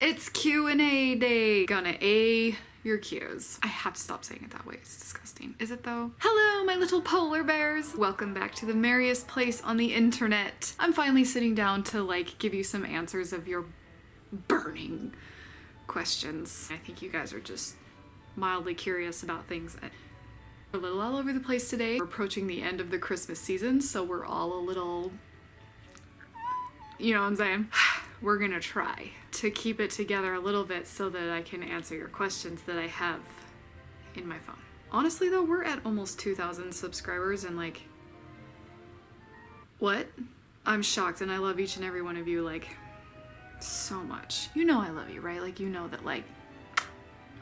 It's Q&A day. Gonna A your Q's. I have to stop saying it that way. It's disgusting. Is it though? Hello, my little polar bears. Welcome back to the merriest place on the internet. I'm finally sitting down to like give you some answers of your burning questions. I think you guys are just mildly curious about things. We're a little all over the place today. We're approaching the end of the Christmas season, so we're all a little, you know what I'm saying? We're gonna try to keep it together a little bit so that I can answer your questions that I have in my phone. Honestly though, we're at almost 2,000 subscribers and like, what? I'm shocked, and I love each and every one of you like so much. You know I love you, right? Like, you know that like,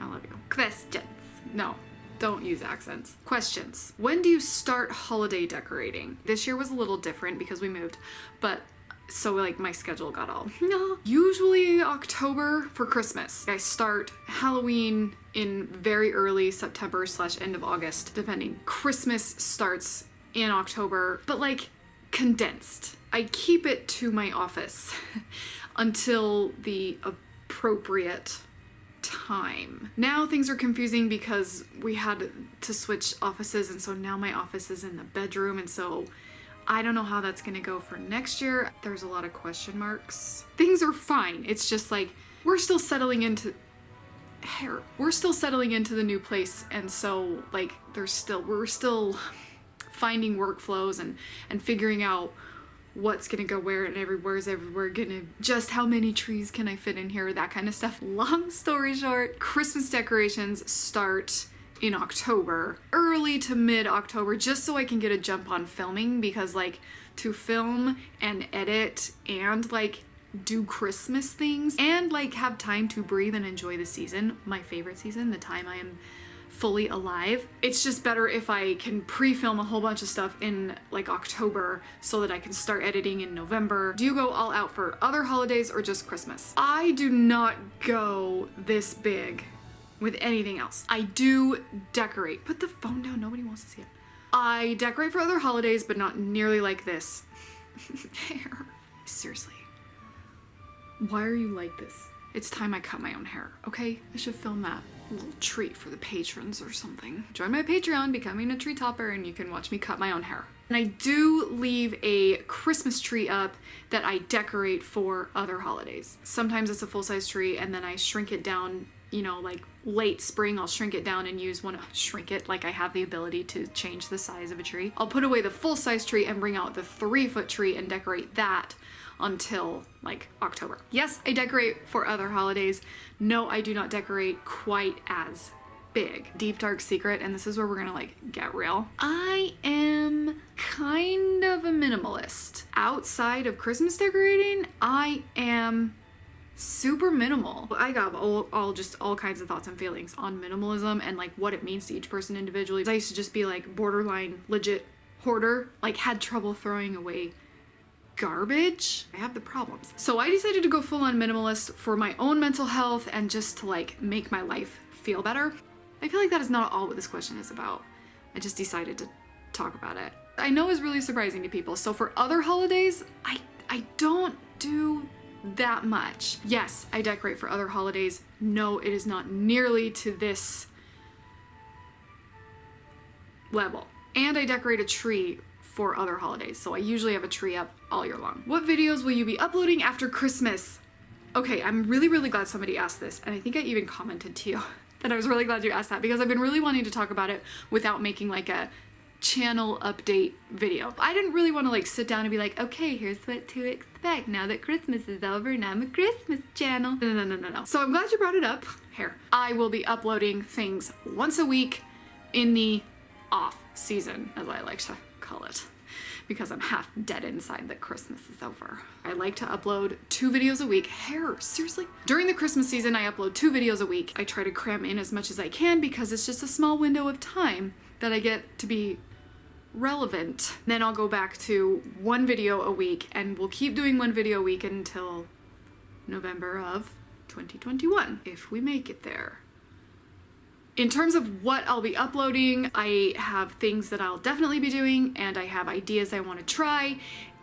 I love you. Questions. No, don't use accents. Questions. When do you start holiday decorating? This year was a little different because we moved, but so like my schedule got all usually October for Christmas. I start Halloween in very early September / end of August, depending. Christmas starts in October, but like condensed. I keep it to my office until the appropriate time. Now things are confusing because we had to switch offices, and so now my office is in the bedroom, and so I don't know how that's gonna go for next year. There's a lot of question marks. Things are fine. It's just like we're still settling into We're still settling into the new place, and so like we're still finding workflows and figuring out what's gonna go where and where's everywhere gonna, just how many trees can I fit in here, that kind of stuff. Long story short, Christmas decorations start in October, early to mid-October, just so I can get a jump on filming, because like to film and edit and like do Christmas things and like have time to breathe and enjoy the season, my favorite season, the time I am fully alive. It's just better if I can pre-film a whole bunch of stuff in like October so that I can start editing in November. Do you go all out for other holidays or just Christmas? I do not go this big with anything else. I do decorate. Put the phone down, nobody wants to see it. I decorate for other holidays, but not nearly like this. Hair. Seriously. Why are you like this? It's time I cut my own hair, okay? I should film that. A little treat for the patrons or something. Join my Patreon, becoming a tree topper, and you can watch me cut my own hair. And I do leave a Christmas tree up that I decorate for other holidays. Sometimes it's a full-size tree, and then I shrink it down, you know, like late spring, I'll shrink it down and use shrink it, like I have the ability to change the size of a tree. I'll put away the full-size tree and bring out the 3-foot tree and decorate that until like October. Yes, I decorate for other holidays. No, I do not decorate quite as big. Deep dark secret, and this is where we're gonna like get real. I am kind of a minimalist. Outside of Christmas decorating, I am super minimal. I got all kinds of thoughts and feelings on minimalism and like what it means to each person individually. I used to just be like borderline legit hoarder, like had trouble throwing away garbage. I have the problems. So I decided to go full on minimalist for my own mental health and just to like make my life feel better. I feel like that is not all what this question is about. I just decided to talk about it. I know it's really surprising to people. So for other holidays, I don't do that much. Yes, I decorate for other holidays. No, it is not nearly to this level. And I decorate a tree for other holidays, so I usually have a tree up all year long. What videos will you be uploading after Christmas? Okay, I'm really glad somebody asked this, and I think I even commented to you that I was really glad you asked that, because I've been really wanting to talk about it without making like a channel update video. I didn't really want to like sit down and be like, okay, here's what to expect now that Christmas is over, now I'm a Christmas channel. No. So I'm glad you brought it up. Here, I will be uploading things once a week in the off season, as I like to call it, because I'm half dead inside that Christmas is over. I like to upload 2 videos a week. Hair, seriously? During the Christmas season, I upload 2 videos a week. I try to cram in as much as I can because it's just a small window of time that I get to be relevant. Then I'll go back to 1 video a week, and we'll keep doing 1 video a week until November of 2021, if we make it there. In terms of what I'll be uploading, I have things that I'll definitely be doing, and I have ideas I want to try,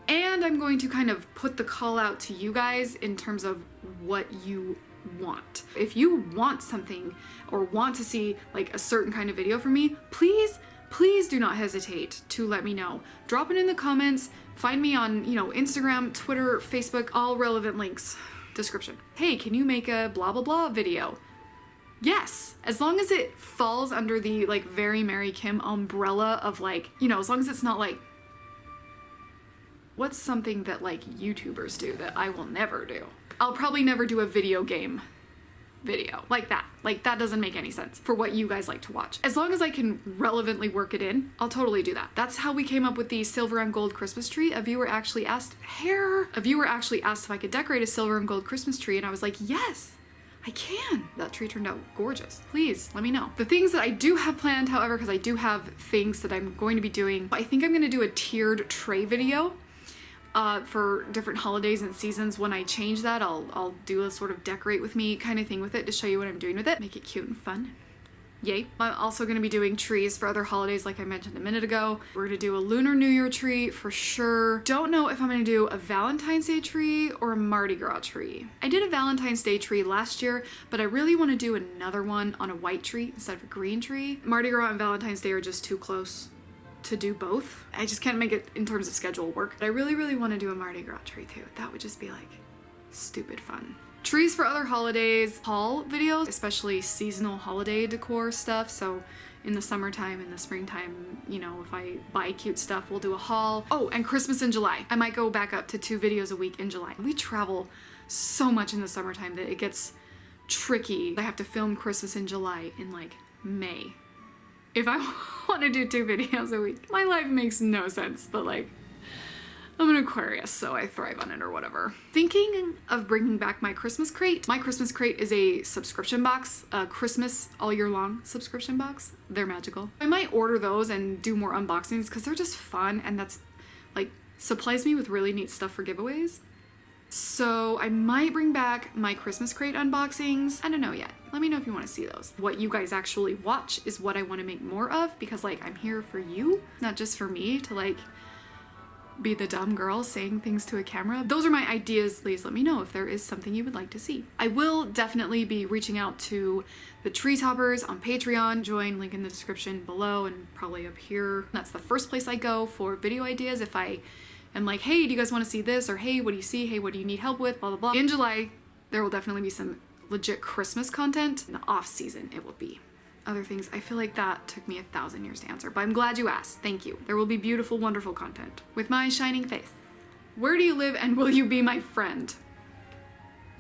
and I'm going to kind of put the call out to you guys in terms of what you want. If you want something or want to see like a certain kind of video from me, please do not hesitate to let me know. Drop it in the comments. Find me on, you know, Instagram, Twitter, Facebook, all relevant links, description. Hey, can you make a blah blah blah video? Yes, as long as it falls under the like Very Mary Kim umbrella of like, you know, as long as it's not like, what's something that like YouTubers do that I will never do? I'll probably never do a video game video like that. Like that doesn't make any sense for what you guys like to watch. As long as I can relevantly work it in, I'll totally do that. That's how we came up with the silver and gold Christmas tree. A viewer actually asked if I could decorate a silver and gold Christmas tree, and I was like, yes, I can. That tree turned out gorgeous. Please let me know. The things that I do have planned, however, because I do have things that I'm going to be doing, I think I'm going to do a tiered tray video for different holidays and seasons. When I change that, I'll do a sort of decorate with me kind of thing with it to show you what I'm doing with it. Make it cute and fun. Yay. I'm also going to be doing trees for other holidays like I mentioned a minute ago. We're going to do a Lunar New Year tree for sure. Don't know if I'm going to do a Valentine's Day tree or a Mardi Gras tree. I did a Valentine's Day tree last year, but I really want to do another one on a white tree instead of a green tree. Mardi Gras and Valentine's Day are just too close to do both. I just can't make it in terms of schedule work. But I really want to do a Mardi Gras tree too. That would just be like stupid fun. Trees for other holidays, haul videos, especially seasonal holiday decor stuff. So in the summertime, in the springtime, you know, if I buy cute stuff, we'll do a haul. Oh, and Christmas in July. I might go back up to 2 videos a week in July. We travel so much in the summertime that it gets tricky. I have to film Christmas in July in like May. If I want to do 2 videos a week, my life makes no sense, but like, I'm an Aquarius, so I thrive on it or whatever. Thinking of bringing back my Christmas crate. My Christmas crate is a subscription box, a Christmas all year long subscription box. They're magical. I might order those and do more unboxings because they're just fun, and that's like supplies me with really neat stuff for giveaways. So I might bring back my Christmas crate unboxings. I don't know yet. Let me know if you want to see those. What you guys actually watch is what I want to make more of, because like I'm here for you, not just for me to like be the dumb girl saying things to a camera. Those are my ideas. Please let me know if there is something you would like to see. I will definitely be reaching out to the tree toppers on Patreon. Join, link in the description below and probably up here. That's the first place I go for video ideas. If I am like, hey, do you guys want to see this? Or hey, what do you see? Hey, what do you need help with? Blah, blah, blah. In July, there will definitely be some legit Christmas content. In the off season, it will be other things. I feel like that took me 1,000 years to answer, but I'm glad you asked. Thank you. There will be beautiful, wonderful content with my shining face. Where do you live and will you be my friend?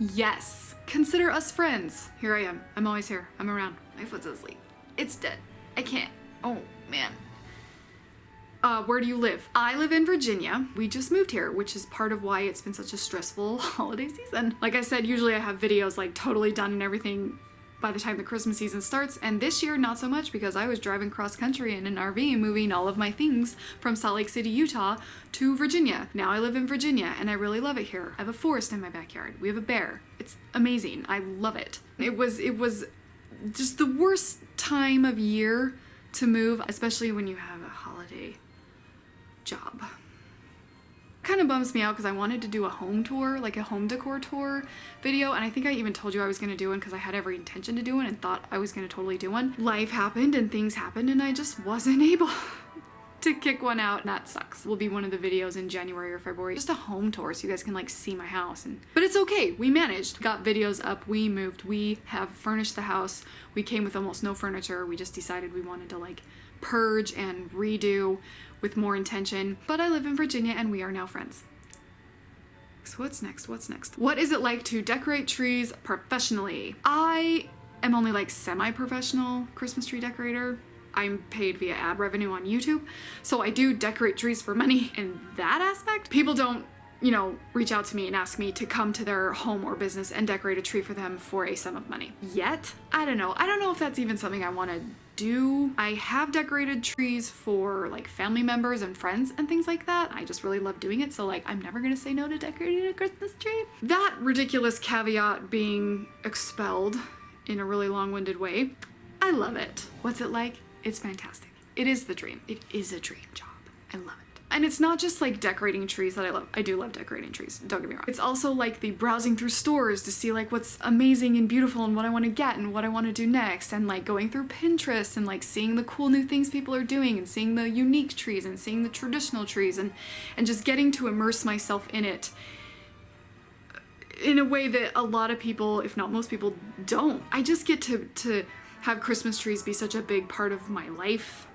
Yes. Consider us friends. Here I am. I'm always here. I'm around. My foot's asleep. It's dead. I can't. Oh, man. Where do you live? I live in Virginia. We just moved here, which is part of why it's been such a stressful holiday season. Like I said, usually I have videos like totally done and everything by the time the Christmas season starts, and this year not so much because I was driving cross country in an RV moving all of my things from Salt Lake City, Utah to Virginia. Now I live in Virginia and I really love it here. I have a forest in my backyard. We have a bear. It's amazing. I love it. It was just the worst time of year to move, especially when you have a holiday job. Kind of bums me out because I wanted to do a home tour, like a home decor tour video, and I think I even told you I was going to do one because I had every intention to do one and thought I was going to totally do one. Life happened and things happened and I just wasn't able to kick one out, and that sucks. Will be one of the videos in January or February, just a home tour so you guys can like see my house. But it's okay, we managed. Got videos up, we moved, we have furnished the house. We came with almost no furniture. We just decided we wanted to like purge and redo with more intention. But I live in Virginia and we are now friends. So what's next? What's next? What is it like to decorate trees professionally? I am only like semi-professional Christmas tree decorator. I'm paid via ad revenue on YouTube, so I do decorate trees for money in that aspect. People don't, you know, reach out to me and ask me to come to their home or business and decorate a tree for them for a sum of money. Yet, I don't know. I don't know if that's even something I want to do. I have decorated trees for like family members and friends and things like that. I just really love doing it, so like I'm never gonna say no to decorating a Christmas tree. That ridiculous caveat being expelled in a really long-winded way, I love it. What's it like? It's fantastic. It is the dream. It is a dream job. I love it. And it's not just like decorating trees that I love. I do love decorating trees, don't get me wrong. It's also like the browsing through stores to see like what's amazing and beautiful and what I want to get and what I want to do next, and like going through Pinterest and like seeing the cool new things people are doing and seeing the unique trees and seeing the traditional trees and just getting to immerse myself in it in a way that a lot of people, if not most people, don't. I just get to have Christmas trees be such a big part of my life,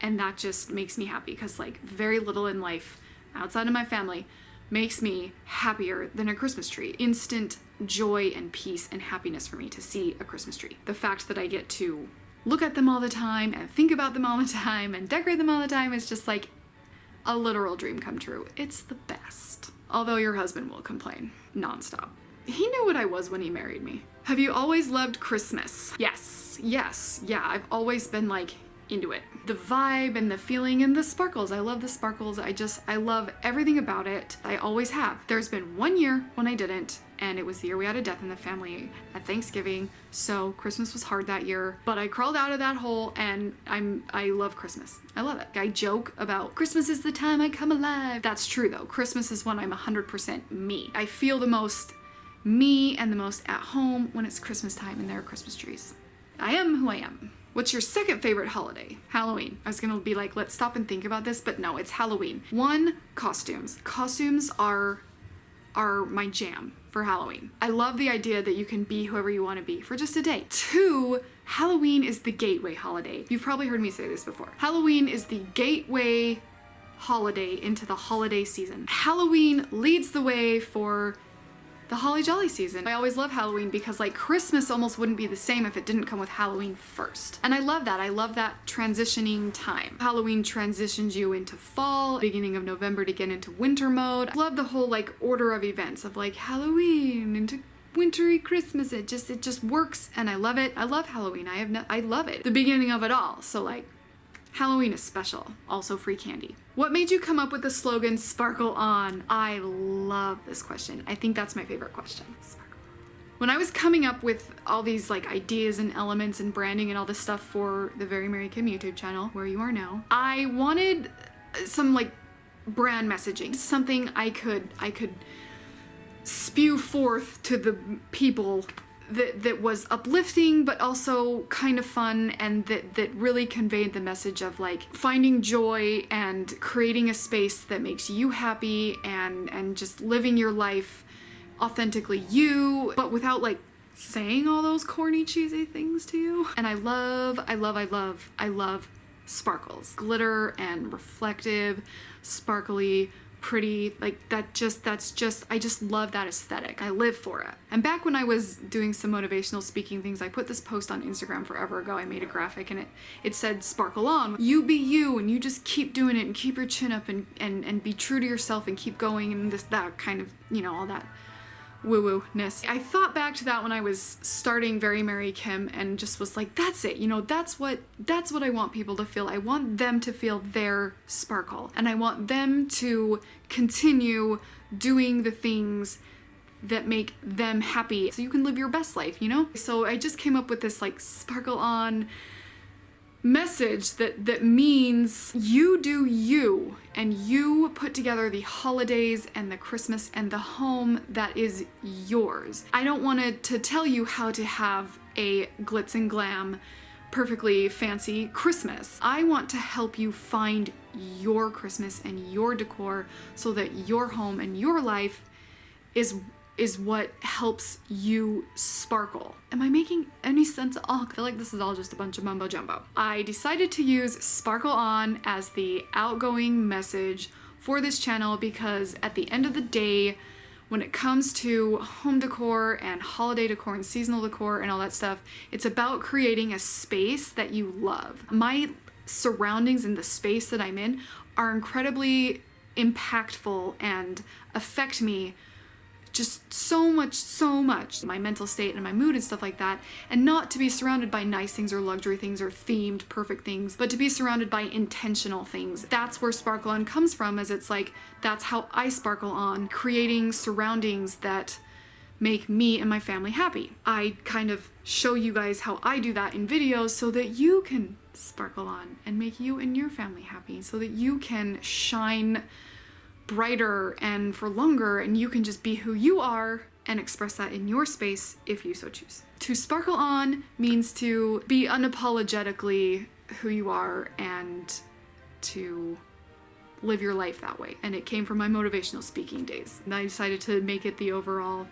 and that just makes me happy, because like very little in life outside of my family makes me happier than a Christmas tree. Instant joy and peace and happiness for me to see a Christmas tree. The fact that I get to look at them all the time and think about them all the time and decorate them all the time is just like a literal dream come true. It's the best. Although your husband will complain nonstop. He knew what I was when he married me. Have you always loved Christmas? Yes, yeah, I've always been like into it. The vibe and the feeling and the sparkles. I love the sparkles. I love everything about it. I always have. There's been one year when I didn't, and it was the year we had a death in the family at Thanksgiving, so Christmas was hard that year, but I crawled out of that hole, and I love Christmas. I love it. I joke about Christmas is the time I come alive. That's true though. Christmas is when I'm 100% me. I feel the most me and the most at home when it's Christmas time and there are Christmas trees. I am who I am. What's your second favorite holiday? Halloween. I was gonna be like, let's stop and think about this, but no, it's Halloween. 1, costumes. Costumes are my jam for Halloween. I love the idea that you can be whoever you want to be for just a day. 2, Halloween is the gateway holiday. You've probably heard me say this before. Halloween is the gateway holiday into the holiday season. Halloween leads the way for the holly jolly season. I always love Halloween because like Christmas almost wouldn't be the same if it didn't come with Halloween first. And I love that. I love that transitioning time. Halloween transitions you into fall, beginning of November to get into winter mode. I love the whole like order of events of like Halloween into wintry Christmas. It just works, and I love it. I love Halloween. I love it. The beginning of it all. So like Halloween is special. Also free candy. What made you come up with the slogan Sparkle On? I love this question. I think that's my favorite question. Sparkle. When I was coming up with all these like ideas and elements and branding and all this stuff for the Very Merry Kim YouTube channel, where you are now, I wanted some like brand messaging, something I could spew forth to the people that was uplifting but also kind of fun, and that really conveyed the message of like finding joy and creating a space that makes you happy and just living your life authentically you, but without like saying all those corny cheesy things to you. And I love sparkles, glitter and reflective, sparkly, pretty, like I just love that aesthetic. I live for it. And back when I was doing some motivational speaking things, I put this post on Instagram forever ago. I made a graphic and it said sparkle on. You be you, and you just keep doing it and keep your chin up and be true to yourself and keep going, and that kind of, you know, all that woo-woo-ness. I thought back to that when I was starting Very Merry Kim and just was like, that's it, you know, that's what I want people to feel. I want them to feel their sparkle, and I want them to continue doing the things that make them happy so you can live your best life, you know? So I just came up with this like sparkle on message that means you do you, and you put together the holidays and the Christmas and the home that is yours. I don't want to tell you how to have a glitz and glam, perfectly fancy Christmas. I want to help you find your Christmas and your decor so that your home and your life is what helps you sparkle. Am I making any sense at all? I feel like this is all just a bunch of mumbo jumbo. I decided to use Sparkle On as the outgoing message for this channel because at the end of the day, when it comes to home decor and holiday decor and seasonal decor and all that stuff, it's about creating a space that you love. My surroundings and the space that I'm in are incredibly impactful and affect me just so much, my mental state and my mood and stuff like that, and not to be surrounded by nice things or luxury things or themed perfect things, but to be surrounded by intentional things. That's where Sparkle On comes from, as it's like, that's how I sparkle on, creating surroundings that make me and my family happy. I kind of show you guys how I do that in videos so that you can sparkle on and make you and your family happy, so that you can shine brighter and for longer, and you can just be who you are and express that in your space if you so choose. To sparkle on means to be unapologetically who you are and to live your life that way. And it came from my motivational speaking days. And I decided to make it the overall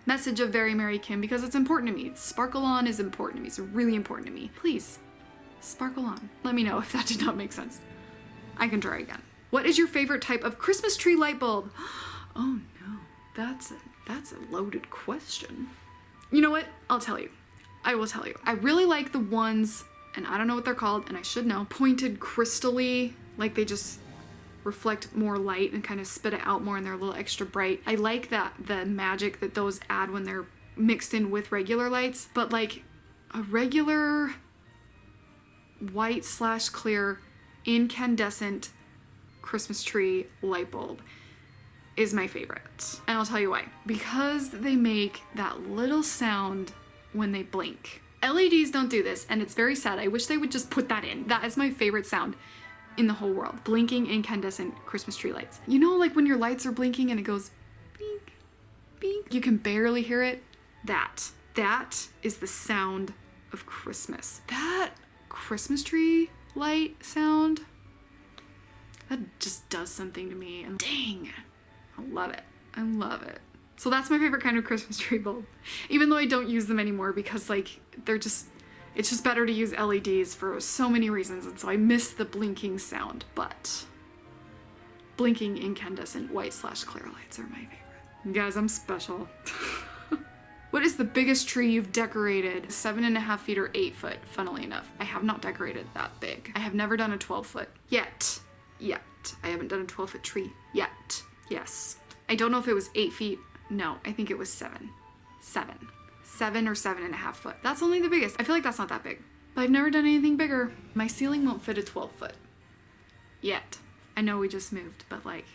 message of Very Mary Kim because it's important to me. Sparkle on is important to me. It's really important to me. Please, sparkle on. Let me know if that did not make sense. I can try again. What is your favorite type of Christmas tree light bulb? Oh no, that's a loaded question. You know what? I'll tell you. I will tell you. I really like the ones, and I don't know what they're called, and I should know, pointed crystally, like they just reflect more light and kind of spit it out more and they're a little extra bright. I like that, the magic that those add when they're mixed in with regular lights, but like a regular white/clear incandescent Christmas tree light bulb is my favorite. And I'll tell you why. Because they make that little sound when they blink. LEDs don't do this, and it's very sad. I wish they would just put that in. That is my favorite sound in the whole world. Blinking incandescent Christmas tree lights. You know, like when your lights are blinking and it goes bink, bink. You can barely hear it. That is the sound of Christmas. That Christmas tree light sound, that just does something to me. And dang, I love it. I love it. So that's my favorite kind of Christmas tree bulb. Even though I don't use them anymore because like it's just better to use LEDs for so many reasons, and so I miss the blinking sound, but blinking incandescent white/clear lights are my favorite. Guys, I'm special. What is the biggest tree you've decorated? 7.5 feet or 8 foot, funnily enough. I have not decorated that big. I have never done a 12 foot yet. I haven't done a 12-foot tree yet. Yes. I don't know if it was 8 feet. No, I think it was 7 or 7.5 foot. That's only the biggest. I feel like that's not that big. But I've never done anything bigger. My ceiling won't fit a 12 foot. Yet. I know we just moved, but like,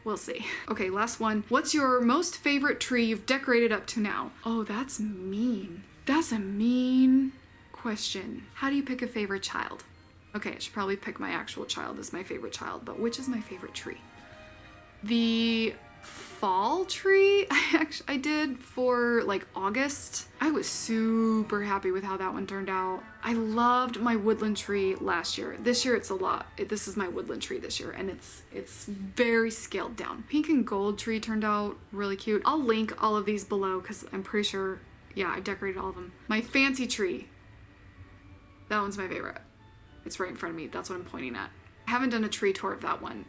we'll see. Okay, last one. What's your most favorite tree you've decorated up to now? Oh, that's mean. That's a mean question. How do you pick a favorite child? Okay, I should probably pick my actual child as my favorite child, but which is my favorite tree? The fall tree I did for like August. I was super happy with how that one turned out. I loved my woodland tree last year. This year it's a lot. This is my woodland tree this year, and it's very scaled down. Pink and gold tree turned out really cute. I'll link all of these below because I'm pretty sure, yeah, I decorated all of them. My fancy tree, that one's my favorite. It's right in front of me. That's what I'm pointing at. I haven't done a tree tour of that one.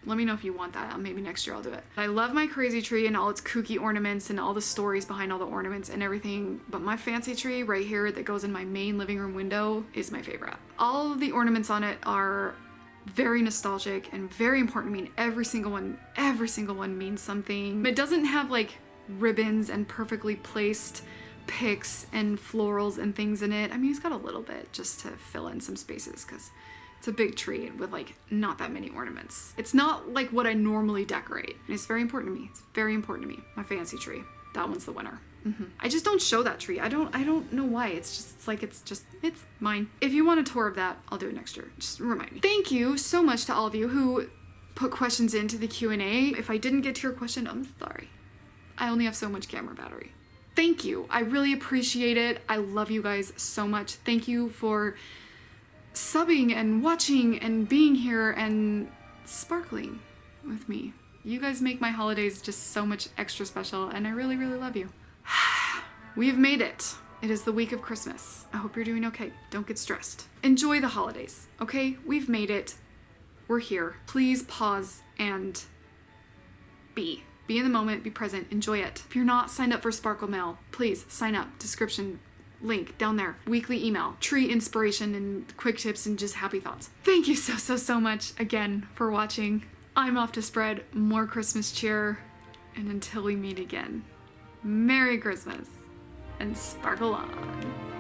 Let me know if you want that. Maybe next year I'll do it. I love my crazy tree and all its kooky ornaments and all the stories behind all the ornaments and everything, but my fancy tree right here that goes in my main living room window is my favorite. All of the ornaments on it are very nostalgic and very important to me. Every single one means something. It doesn't have like ribbons and perfectly placed picks and florals and things in it. I mean, it's got a little bit just to fill in some spaces because it's a big tree with like not that many ornaments. It's not like what I normally decorate. And it's very important to me. It's very important to me. My fancy tree. That one's the winner. I just don't show that tree. I don't know why. It's mine. If you want a tour of that, I'll do it next year. Just remind me. Thank you so much to all of you who put questions into the Q&A. If I didn't get to your question, I'm sorry. I only have so much camera battery. Thank you. I really appreciate it. I love you guys so much. Thank you for subbing and watching and being here and sparkling with me. You guys make my holidays just so much extra special, and I really, really love you. We have made it. It is the week of Christmas. I hope you're doing okay. Don't get stressed. Enjoy the holidays, okay? We've made it. We're here. Please pause and be in the moment, be present, enjoy it. If you're not signed up for Sparkle Mail, please sign up. Description link down there. Weekly email, tree inspiration and quick tips and just happy thoughts. Thank you so much again for watching. I'm off to spread more Christmas cheer, and until we meet again, Merry Christmas and sparkle on.